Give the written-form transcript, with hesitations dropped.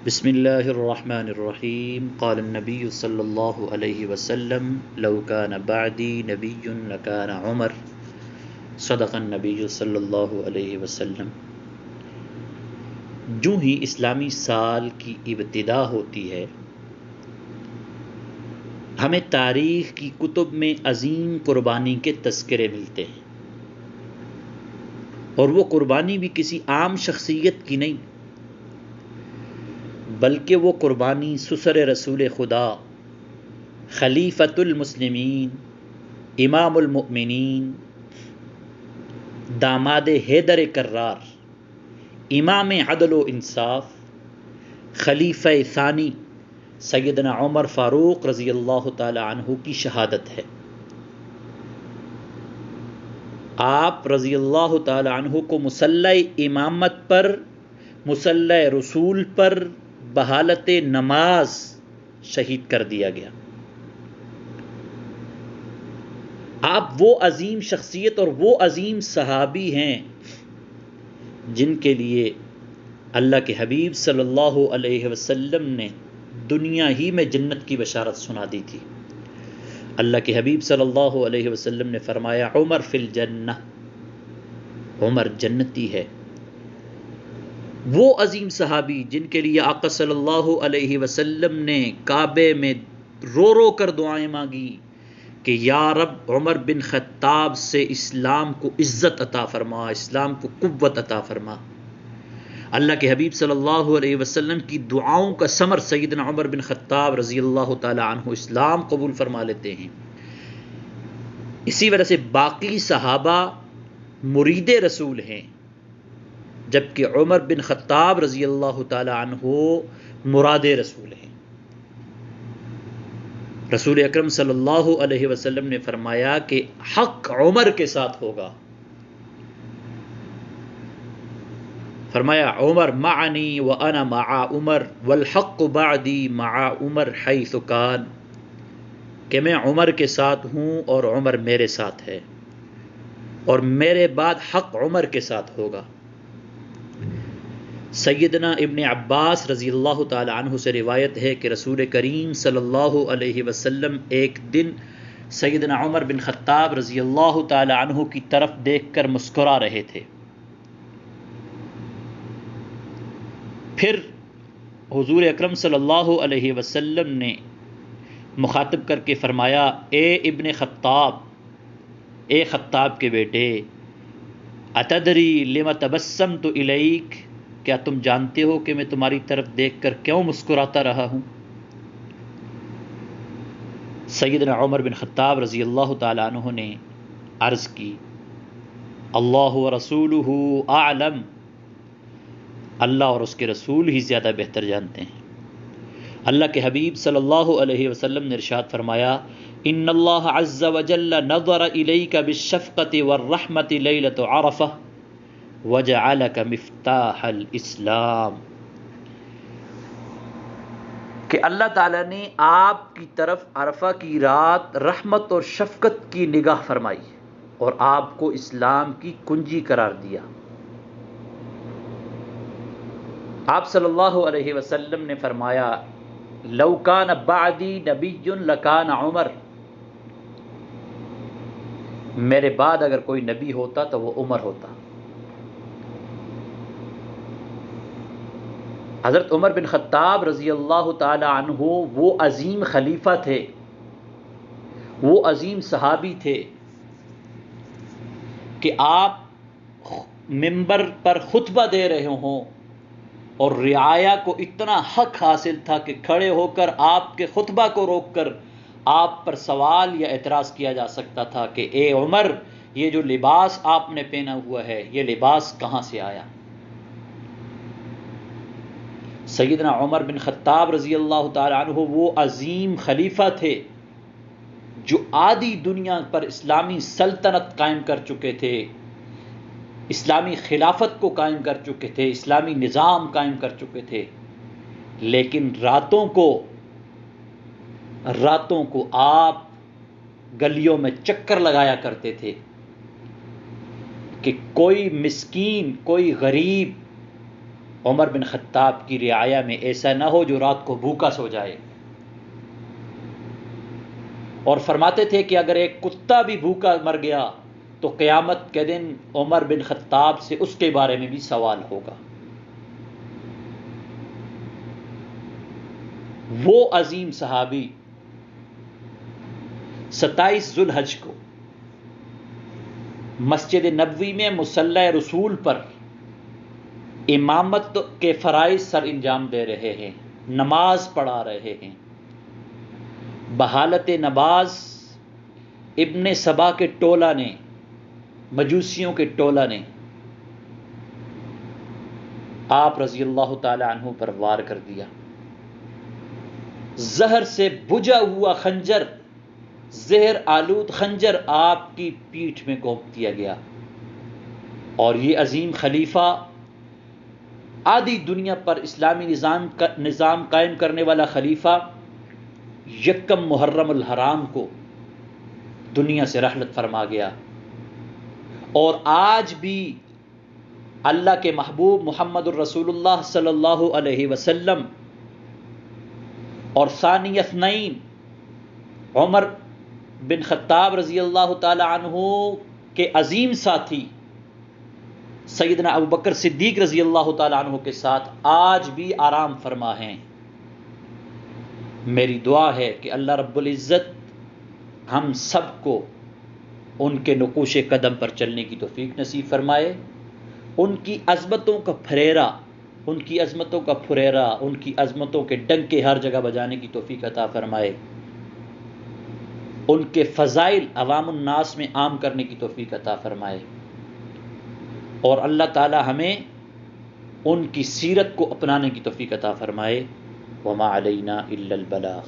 بسم اللہ الرحمن الرحیم قال النبی صلی اللہ علیہ وسلم لو کان بعدی نبی لکان عمر صدق النبی صلی اللہ علیہ وسلم۔ جو ہی اسلامی سال کی ابتدا ہوتی ہے ہمیں تاریخ کی کتب میں عظیم قربانی کے تذکرے ملتے ہیں، اور وہ قربانی بھی کسی عام شخصیت کی نہیں، بلکہ وہ قربانی سسر رسول خدا، خلیفۃ المسلمین، امام المؤمنین، داماد حیدر کرار، امام عدل و انصاف، خلیفہ ثانی سیدنا عمر فاروق رضی اللہ تعالی عنہ کی شہادت ہے۔ آپ رضی اللہ تعالی عنہ کو مصلی امامت پر، مصلی رسول پر بحالت نماز شہید کر دیا گیا۔ آپ وہ عظیم شخصیت اور وہ عظیم صحابی ہیں جن کے لیے اللہ کے حبیب صلی اللہ علیہ وسلم نے دنیا ہی میں جنت کی بشارت سنا دی تھی۔ اللہ کے حبیب صلی اللہ علیہ وسلم نے فرمایا عمر فی الجنہ، عمر جنتی ہے۔ وہ عظیم صحابی جن کے لیے آقا صلی اللہ علیہ وسلم نے کعبے میں رو رو کر دعائیں مانگی کہ یا رب عمر بن خطاب سے اسلام کو عزت عطا فرما، اسلام کو قوت عطا فرما۔ اللہ کے حبیب صلی اللہ علیہ وسلم کی دعاؤں کا ثمر سیدنا عمر بن خطاب رضی اللہ تعالی عنہ اسلام قبول فرما لیتے ہیں۔ اسی وجہ سے باقی صحابہ مرید رسول ہیں، جبکہ عمر بن خطاب رضی اللہ تعالی عنہ مراد رسول ہیں۔ رسول اکرم صلی اللہ علیہ وسلم نے فرمایا کہ حق عمر کے ساتھ ہوگا۔ فرمایا عمر معنی وانا مع عمر والحق بعدی مع عمر حیث کان، کہ میں عمر کے ساتھ ہوں اور عمر میرے ساتھ ہے، اور میرے بعد حق عمر کے ساتھ ہوگا۔ سیدنا ابن عباس رضی اللہ تعالی عنہ سے روایت ہے کہ رسول کریم صلی اللہ علیہ وسلم ایک دن سیدنا عمر بن خطاب رضی اللہ تعالی عنہ کی طرف دیکھ کر مسکرا رہے تھے۔ پھر حضور اکرم صلی اللہ علیہ وسلم نے مخاطب کر کے فرمایا اے ابن خطاب، اے خطاب کے بیٹے، اتدری لم تبسمت الیک، کیا تم جانتے ہو کہ میں تمہاری طرف دیکھ کر کیوں مسکراتا رہا ہوں؟ سیدنا عمر بن خطاب رضی اللہ تعالی عنہ نے عرض کی اللہ ورسولہ اعلم، اللہ اور اس کے رسول ہی زیادہ بہتر جانتے ہیں۔ اللہ کے حبیب صلی اللہ علیہ وسلم نے ارشاد فرمایا ان اللہ عز وجل نظر الیک بالشفقۃ والرحمۃ لیلۃ عرفہ وجعلک مفتاح الاسلام، کہ اللہ تعالیٰ نے آپ کی طرف عرفہ کی رات رحمت اور شفقت کی نگاہ فرمائی اور آپ کو اسلام کی کنجی قرار دیا۔ آپ صلی اللہ علیہ وسلم نے فرمایا لو کان بعدی نبی لکان عمر، میرے بعد اگر کوئی نبی ہوتا تو وہ عمر ہوتا۔ حضرت عمر بن خطاب رضی اللہ تعالی عنہ وہ عظیم خلیفہ تھے، وہ عظیم صحابی تھے کہ آپ منبر پر خطبہ دے رہے ہوں اور رعایا کو اتنا حق حاصل تھا کہ کھڑے ہو کر آپ کے خطبہ کو روک کر آپ پر سوال یا اعتراض کیا جا سکتا تھا کہ اے عمر، یہ جو لباس آپ نے پہنا ہوا ہے یہ لباس کہاں سے آیا؟ سیدنا عمر بن خطاب رضی اللہ تعالی عنہ وہ عظیم خلیفہ تھے جو آدھی دنیا پر اسلامی سلطنت قائم کر چکے تھے، اسلامی خلافت کو قائم کر چکے تھے، اسلامی نظام قائم کر چکے تھے، لیکن راتوں کو آپ گلیوں میں چکر لگایا کرتے تھے کہ کوئی مسکین، کوئی غریب عمر بن خطاب کی رعایا میں ایسا نہ ہو جو رات کو بھوکا سو جائے، اور فرماتے تھے کہ اگر ایک کتا بھی بھوکا مر گیا تو قیامت کے دن عمر بن خطاب سے اس کے بارے میں بھی سوال ہوگا۔ وہ عظیم صحابی 27 ذو الحج کو مسجد نبوی میں مصلی رسول پر امامت کے فرائض سر انجام دے رہے ہیں، نماز پڑھا رہے ہیں۔ بحالت نباز ابن سبا کے ٹولہ نے، مجوسیوں کے ٹولہ نے آپ رضی اللہ تعالی عنہ پر وار کر دیا۔ زہر سے بجھا ہوا خنجر، زہر آلود خنجر آپ کی پیٹھ میں گھونپ دیا گیا، اور یہ عظیم خلیفہ، آدھی دنیا پر اسلامی نظام قائم کرنے والا خلیفہ، یکم محرم الحرام کو دنیا سے رحلت فرما گیا۔ اور آج بھی اللہ کے محبوب محمد الرسول اللہ صلی اللہ علیہ وسلم اور ثانی اثنین عمر بن خطاب رضی اللہ تعالی عنہ کے عظیم ساتھی سیدنا ابوبکر صدیق رضی اللہ تعالی عنہ کے ساتھ آج بھی آرام فرما ہیں۔ میری دعا ہے کہ اللہ رب العزت ہم سب کو ان کے نقوش قدم پر چلنے کی توفیق نصیب فرمائے، ان کی عظمتوں کا پھریرا، ان کی عظمتوں کا پھریرا، ان کی عظمتوں کے ڈنکے ہر جگہ بجانے کی توفیق عطا فرمائے، ان کے فضائل عوام الناس میں عام کرنے کی توفیق عطا فرمائے، اور اللہ تعالی ہمیں ان کی سیرت کو اپنانے کی توفیق عطا فرمائے۔ وما علینا الا البلاغ۔